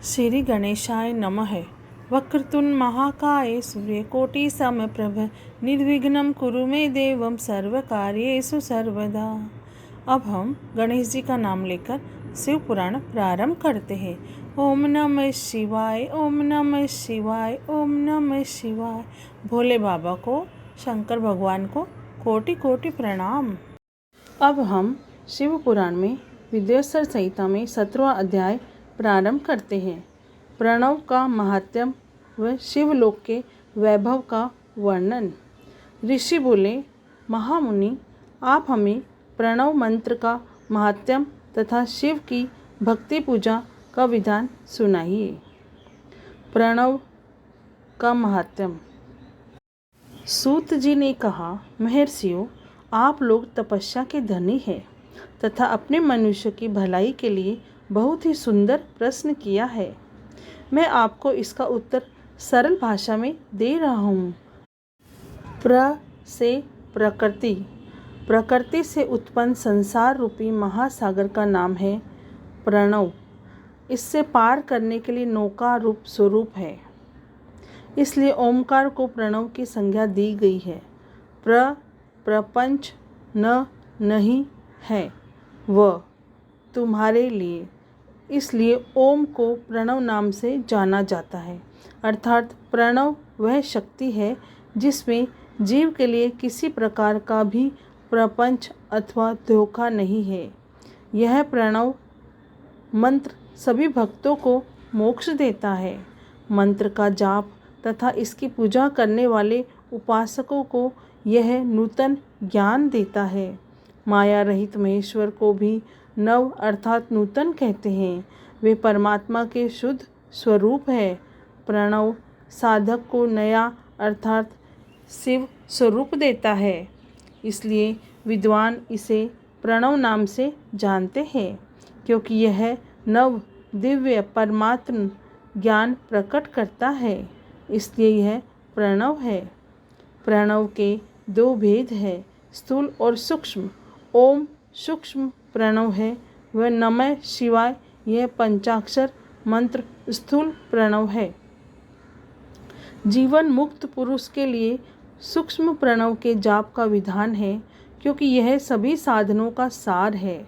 श्री गणेशाय नमः। वक्रतुंड महाकाय सूर्यकोटि समप्रभ निर्विघ्नं कुरु मे देवं सर्वकार्येषु सर्वदा। अब हम गणेश जी का नाम लेकर शिव पुराण प्रारंभ करते हैं। ओम नमः शिवाय, ओम नमः शिवाय, ओम नमः शिवाय। भोले बाबा को, शंकर भगवान को कोटि कोटि प्रणाम। अब हम शिव पुराण में विद्वेश्वर संहिता में 17वां अध्याय प्रारंभ करते हैं। प्रणव का महात्म्य व शिवलोक के वैभव का वर्णन। ऋषि बोले, महामुनि, आप हमें प्रणव मंत्र का महात्म्य तथा शिव की भक्ति पूजा का विधान सुनाइए। प्रणव का महात्म्य। सूत जी ने कहा, महर्षियों, आप लोग तपस्या के धनी हैं तथा अपने मनुष्य की भलाई के लिए बहुत ही सुंदर प्रश्न किया है। मैं आपको इसका उत्तर सरल भाषा में दे रहा हूँ। से प्रकृति, प्रकृति से उत्पन्न संसार रूपी महासागर का नाम है प्रणव। इससे पार करने के लिए नौका रूप स्वरूप है, इसलिए ओमकार को प्रणव की संज्ञा दी गई है। प्रपंच नहीं है वह तुम्हारे लिए, इसलिए ओम को प्रणव नाम से जाना जाता है। अर्थात प्रणव वह शक्ति है जिसमें जीव के लिए किसी प्रकार का भी प्रपंच अथवा धोखा नहीं है। यह प्रणव मंत्र सभी भक्तों को मोक्ष देता है। मंत्र का जाप तथा इसकी पूजा करने वाले उपासकों को यह नूतन ज्ञान देता है। माया रहित महेश्वर को भी नव अर्थात नूतन कहते हैं। वे परमात्मा के शुद्ध स्वरूप है। प्रणव साधक को नया अर्थात शिव स्वरूप देता है, इसलिए विद्वान इसे प्रणव नाम से जानते हैं, क्योंकि यह नव दिव्य परमात्म ज्ञान प्रकट करता है, इसलिए यह प्रणव है। प्रणव के दो भेद है, स्थूल और सूक्ष्म। ओम सूक्ष्म प्रणव है व नमः शिवाय यह पंचाक्षर मंत्र स्थूल प्रणव है। जीवन मुक्त पुरुष के लिए सूक्ष्म प्रणव के जाप का विधान है, क्योंकि यह सभी साधनों का सार है।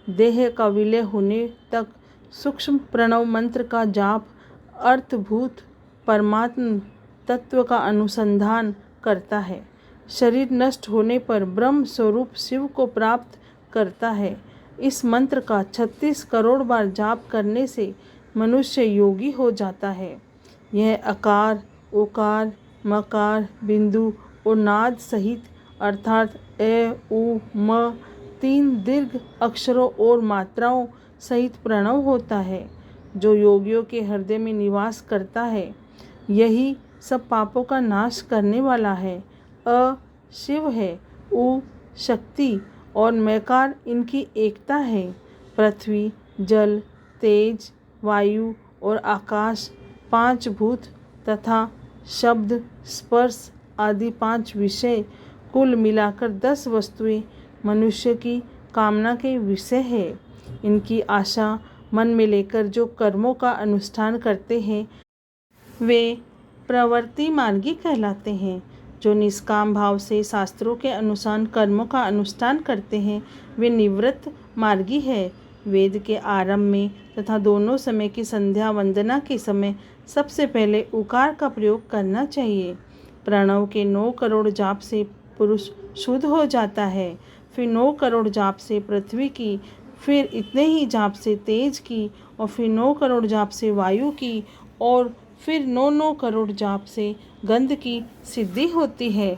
देह का विलय होने तक सूक्ष्म प्रणव मंत्र का जाप अर्थभूत परमात्म तत्व का अनुसंधान करता है। शरीर नष्ट होने पर ब्रह्म स्वरूप शिव को प्राप्त करता है। इस मंत्र का 36 करोड़ बार जाप करने से मनुष्य योगी हो जाता है। यह अकार, ओकार, मकार, बिंदु और नाद सहित अर्थात ए, उ, म 3 दीर्घ अक्षरों और मात्राओं सहित प्रणव होता है, जो योगियों के हृदय में निवास करता है। यही सब पापों का नाश करने वाला है। अ शिव है, उ शक्ति और मकार इनकी एकता है। पृथ्वी, जल, तेज, वायु और आकाश 5 भूत तथा शब्द, स्पर्श आदि 5 विषय, कुल मिलाकर 10 वस्तुएं मनुष्य की कामना के विषय है। इनकी आशा मन में लेकर जो कर्मों का अनुष्ठान करते हैं वे प्रवृत्ति मार्गी कहलाते हैं। जो निष्काम भाव से शास्त्रों के अनुसार कर्मों का अनुष्ठान करते हैं वे निवृत्त मार्गी है। वेद के आरंभ में तथा दोनों समय की संध्या वंदना के समय सबसे पहले उकार का प्रयोग करना चाहिए। प्रणव के 9 करोड़ जाप से पुरुष शुद्ध हो जाता है, फिर 9 करोड़ जाप से पृथ्वी की, फिर इतने ही जाप से तेज की, और फिर 9 करोड़ जाप से वायु की, और फिर 9 करोड़ जाप से गंध की सिद्धि होती है।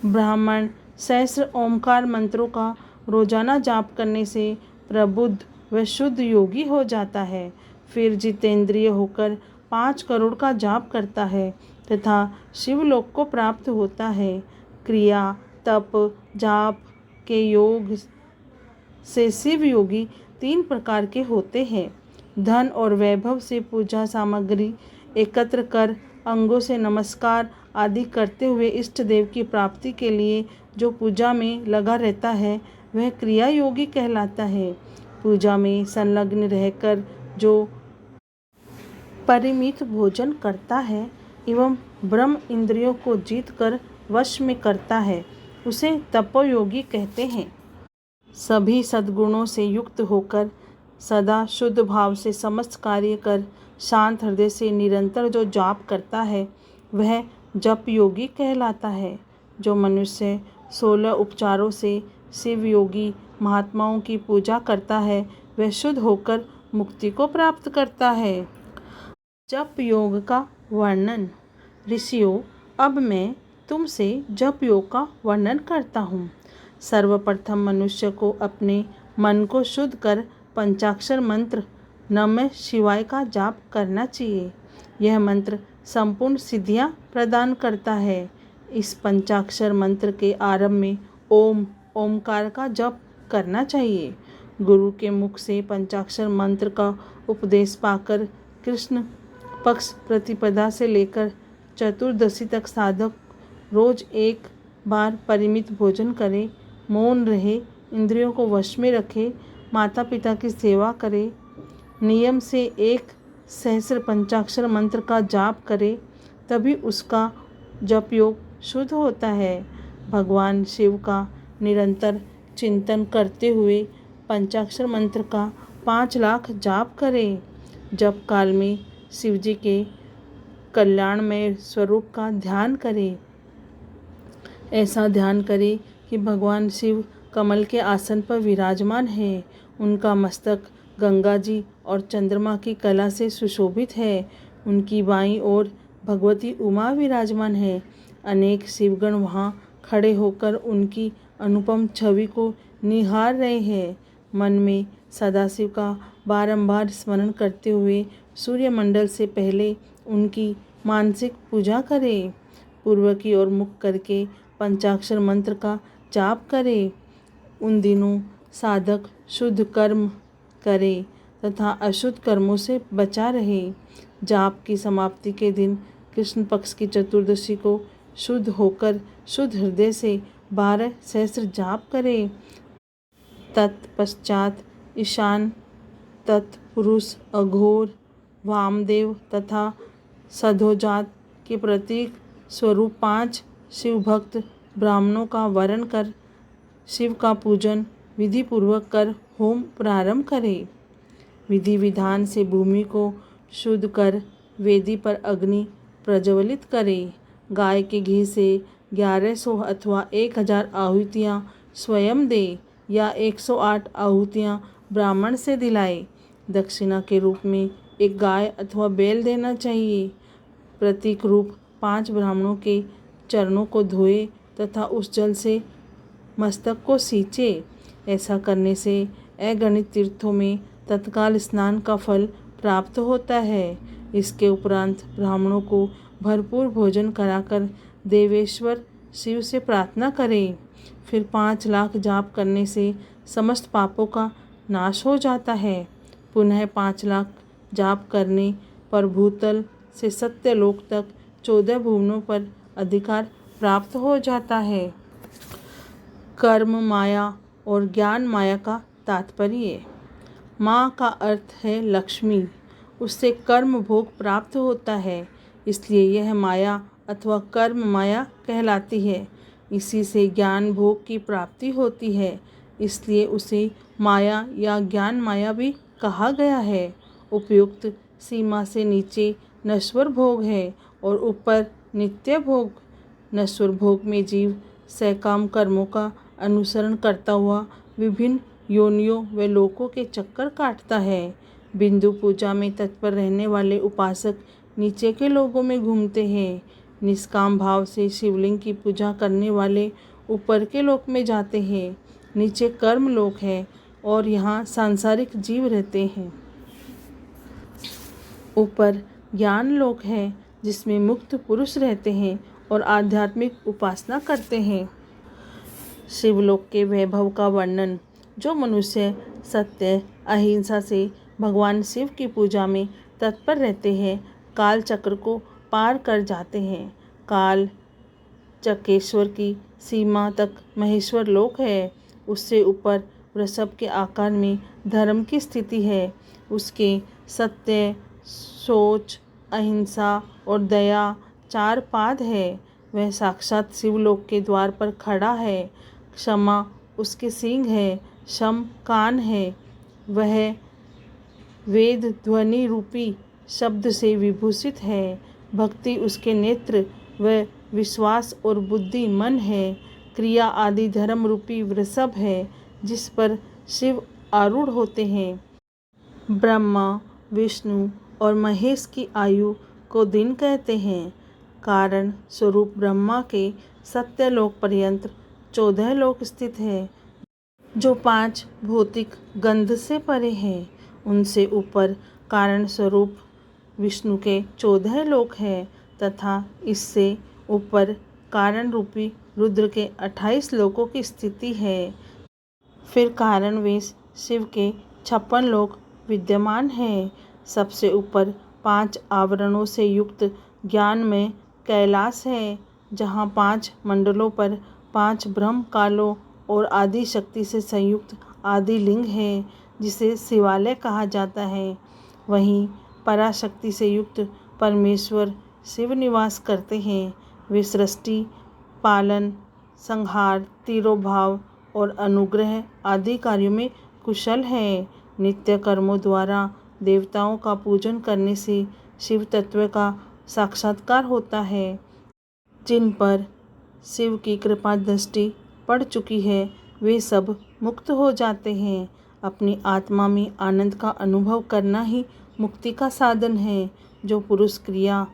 ब्राह्मण सहस्र ओमकार मंत्रों का रोजाना जाप करने से प्रबुद्ध व शुद्ध योगी हो जाता है। फिर जितेंद्रिय होकर 5 करोड़ का जाप करता है तथा शिवलोक को प्राप्त होता है। क्रिया, तप, जाप के योग से शिव योगी 3 प्रकार के होते हैं। धन और वैभव से पूजा सामग्री एकत्र कर अंगों से नमस्कार आदि करते हुए इष्ट देव की प्राप्ति के लिए जो पूजा में लगा रहता है वह क्रिया योगी कहलाता है। पूजा में संलग्न रहकर जो परिमित भोजन करता है एवं ब्रह्म इंद्रियों को जीतकर वश में करता है, उसे तपोयोगी कहते हैं। सभी सद्गुणों से युक्त होकर सदा शुद्ध भाव से समस्त कार्य कर शांत हृदय से निरंतर जो जाप करता है वह जप योगी कहलाता है। जो मनुष्य 16 उपचारों से शिव योगी महात्माओं की पूजा करता है वह शुद्ध होकर मुक्ति को प्राप्त करता है। जप योग का वर्णन। ऋषियों, अब मैं तुमसे जप योग का वर्णन करता हूँ। सर्वप्रथम मनुष्य को अपने मन को शुद्ध कर पंचाक्षर मंत्र नमः शिवाय का जाप करना चाहिए। यह मंत्र संपूर्ण सिद्धियां प्रदान करता है। इस पंचाक्षर मंत्र के आरंभ में ओमकार का जप करना चाहिए। गुरु के मुख से पंचाक्षर मंत्र का उपदेश पाकर कृष्ण पक्ष प्रतिपदा से लेकर चतुर्दशी तक साधक रोज एक बार परिमित भोजन करे, मौन रहे, इंद्रियों को वश में रखे, माता पिता की सेवा करे, नियम से 1 सहस्र पंचाक्षर मंत्र का जाप करे, तभी उसका जप योग शुद्ध होता है। भगवान शिव का निरंतर चिंतन करते हुए पंचाक्षर मंत्र का 5 लाख जाप करें। जप काल में शिव जी के कल्याणमय स्वरूप का ध्यान करें। ऐसा ध्यान करें कि भगवान शिव कमल के आसन पर विराजमान है। उनका मस्तक गंगा जी और चंद्रमा की कला से सुशोभित है। उनकी बाईं ओर भगवती उमा विराजमान है। अनेक शिवगण वहाँ खड़े होकर उनकी अनुपम छवि को निहार रहे हैं। मन में सदाशिव का बारंबार स्मरण करते हुए सूर्यमंडल से पहले उनकी मानसिक पूजा करें। पूर्व की ओर मुख करके पंचाक्षर मंत्र का जाप करें। उन दिनों साधक शुद्ध कर्म करे तथा अशुद्ध कर्मों से बचा रहे। जाप की समाप्ति के दिन कृष्ण पक्ष की चतुर्दशी को शुद्ध होकर शुद्ध हृदय से 12 सहस्र जाप करें। तत्पश्चात ईशान, तत्पुरुष, अघोर, वामदेव तथा सधोजात के प्रतीक स्वरूप 5 शिव भक्त ब्राह्मणों का वरण कर शिव का पूजन विधि पूर्वक कर होम प्रारंभ करें। विधि विधान से भूमि को शुद्ध कर वेदी पर अग्नि प्रज्वलित करें। गाय के घी से 1100 अथवा 1000 आहुतियाँ स्वयं दे या 108 आहुतियाँ ब्राह्मण से दिलाए। दक्षिणा के रूप में एक गाय अथवा बैल देना चाहिए। प्रतीक रूप 5 ब्राह्मणों के चरणों को धोए तथा उस जल से मस्तक को सींचे। ऐसा करने से अगणित तीर्थों में तत्काल स्नान का फल प्राप्त होता है। इसके उपरांत ब्राह्मणों को भरपूर भोजन कराकर देवेश्वर शिव से प्रार्थना करें। फिर 5 लाख जाप करने से समस्त पापों का नाश हो जाता है। पुनः 5 लाख जाप करने पर भूतल से सत्यलोक तक 14 भुवनों पर अधिकार प्राप्त हो जाता है। कर्म माया और ज्ञान माया का तात्पर्य। माँ का अर्थ है लक्ष्मी, उससे कर्म भोग प्राप्त होता है, इसलिए यह माया अथवा कर्म माया कहलाती है। इसी से ज्ञान भोग की प्राप्ति होती है, इसलिए उसे माया या ज्ञान माया भी कहा गया है। उपयुक्त सीमा से नीचे नश्वर भोग है और ऊपर नित्य भोग। नश्वर भोग में जीव सकाम कर्मों का अनुसरण करता हुआ विभिन्न योनियों व लोकों के चक्कर काटता है। बिंदु पूजा में तत्पर रहने वाले उपासक नीचे के लोगों में घूमते हैं। निष्काम भाव से शिवलिंग की पूजा करने वाले ऊपर के लोक में जाते हैं। नीचे कर्म लोक है और यहाँ सांसारिक जीव रहते हैं। ऊपर ज्ञान लोक है जिसमें मुक्त पुरुष रहते हैं और आध्यात्मिक उपासना करते हैं। शिवलोक के वैभव का वर्णन। जो मनुष्य सत्य अहिंसा से भगवान शिव की पूजा में तत्पर रहते हैं, काल चक्र को पार कर जाते हैं। काल चकेश्वर की सीमा तक महेश्वर लोक है। उससे ऊपर वृषभ के आकार में धर्म की स्थिति है। उसके सत्य सोच, अहिंसा और दया 4 पाद है। वह साक्षात शिवलोक के द्वार पर खड़ा है। क्षमा उसके सींग है, शम कान है। वह वेद ध्वनि रूपी शब्द से विभूषित है। भक्ति उसके नेत्र व विश्वास और बुद्धि मन है। क्रिया आदि धर्म रूपी वृषभ है जिस पर शिव आरूढ़ होते हैं। ब्रह्मा, विष्णु और महेश की आयु को दिन कहते हैं। कारण स्वरूप ब्रह्मा के सत्यलोक पर्यंत 14 लोक स्थित है जो 5 भौतिक गंध से परे हैं। उनसे ऊपर कारण स्वरूप विष्णु के 14 लोक है तथा इससे ऊपर कारण रूपी रुद्र के 28 लोकों की स्थिति है। फिर कारण वेश शिव के 56 लोक विद्यमान हैं। सबसे ऊपर 5 आवरणों से युक्त ज्ञान में कैलाश है जहाँ 5 मंडलों पर 5 ब्रह्म कालों और आदि शक्ति से संयुक्त आदि लिंग है जिसे शिवालय कहा जाता है। वहीं पराशक्ति से युक्त परमेश्वर शिव निवास करते हैं। वे सृष्टि, पालन, संहार, तिरोभाव और अनुग्रह आदि कार्यों में कुशल है। नित्य कर्मों द्वारा देवताओं का पूजन करने से शिव तत्व का साक्षात्कार होता है। जिन पर शिव की कृपा दृष्टि पड़ चुकी है वे सब मुक्त हो जाते हैं। अपनी आत्मा में आनंद का अनुभव करना ही मुक्ति का साधन है। जो पुरुष क्रिया,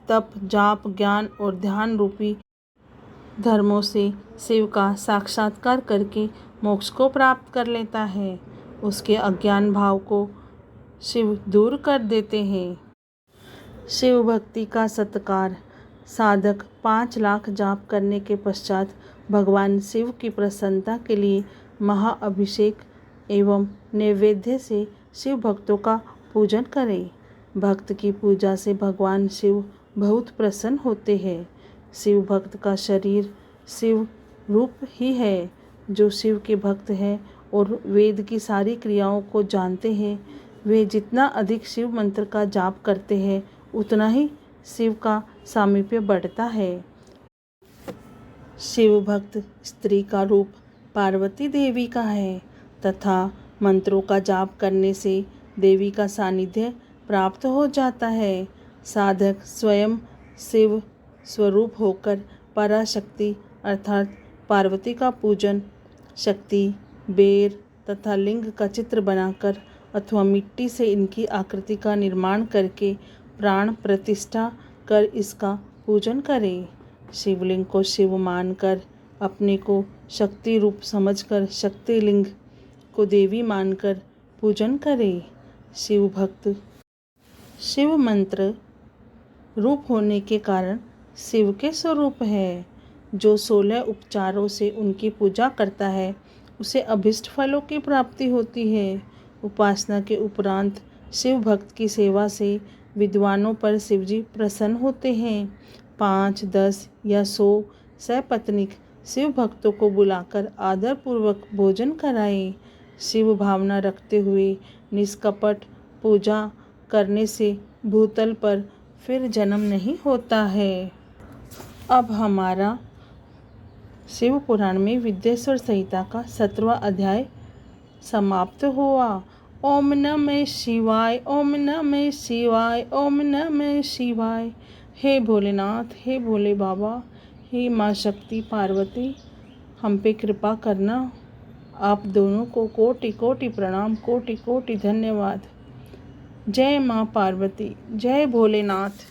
तप, जाप, ज्ञान और ध्यान रूपी धर्मों से शिव का साक्षात्कार करके मोक्ष को प्राप्त कर लेता है उसके अज्ञान भाव को शिव दूर कर देते हैं। शिव भक्ति का सत्कार। साधक 5 लाख जाप करने के पश्चात भगवान शिव की प्रसन्नता के लिए महाअभिषेक एवं नैवेद्य से शिव भक्तों का पूजन करें। भक्त की पूजा से भगवान शिव बहुत प्रसन्न होते हैं। शिव भक्त का शरीर शिव रूप ही है। जो शिव के भक्त हैं और वेद की सारी क्रियाओं को जानते हैं वे जितना अधिक शिव मंत्र का जाप करते हैं उतना ही शिव का सामीप्य बढ़ता है। शिव भक्त स्त्री का रूप पार्वती देवी का है तथा मंत्रों का जाप करने से देवी का सानिध्य प्राप्त हो जाता है। साधक स्वयं शिव स्वरूप होकर पराशक्ति अर्थात पार्वती का पूजन शक्ति, बेर तथा लिंग का चित्र बनाकर अथवा मिट्टी से इनकी आकृति का निर्माण करके प्राण प्रतिष्ठा कर इसका पूजन करें। शिवलिंग को शिव मानकर अपने को शक्ति रूप समझकर शक्तिलिंग को देवी मानकर पूजन करें। शिव भक्त शिव मंत्र रूप होने के कारण शिव के स्वरूप है। जो 16 उपचारों से उनकी पूजा करता है उसे अभिष्ट फलों की प्राप्ति होती है। उपासना के उपरांत शिव भक्त की सेवा से विद्वानों पर शिवजी प्रसन्न होते हैं। 5, 10 या 100 सपत्नीक शिव भक्तों को बुलाकर आदरपूर्वक भोजन कराएं। शिव भावना रखते हुए निष्कपट पूजा करने से भूतल पर फिर जन्म नहीं होता है। अब हमारा शिव पुराण में विद्येश्वर संहिता का 17वां अध्याय समाप्त हुआ। ओम नमः शिवाय, ओम नमः शिवाय, ओम नमः शिवाय। हे भोलेनाथ, हे भोले बाबा, हे माँ शक्ति पार्वती, हम पे कृपा करना। आप दोनों को कोटि कोटि प्रणाम, कोटि कोटि धन्यवाद। जय माँ पार्वती, जय भोलेनाथ।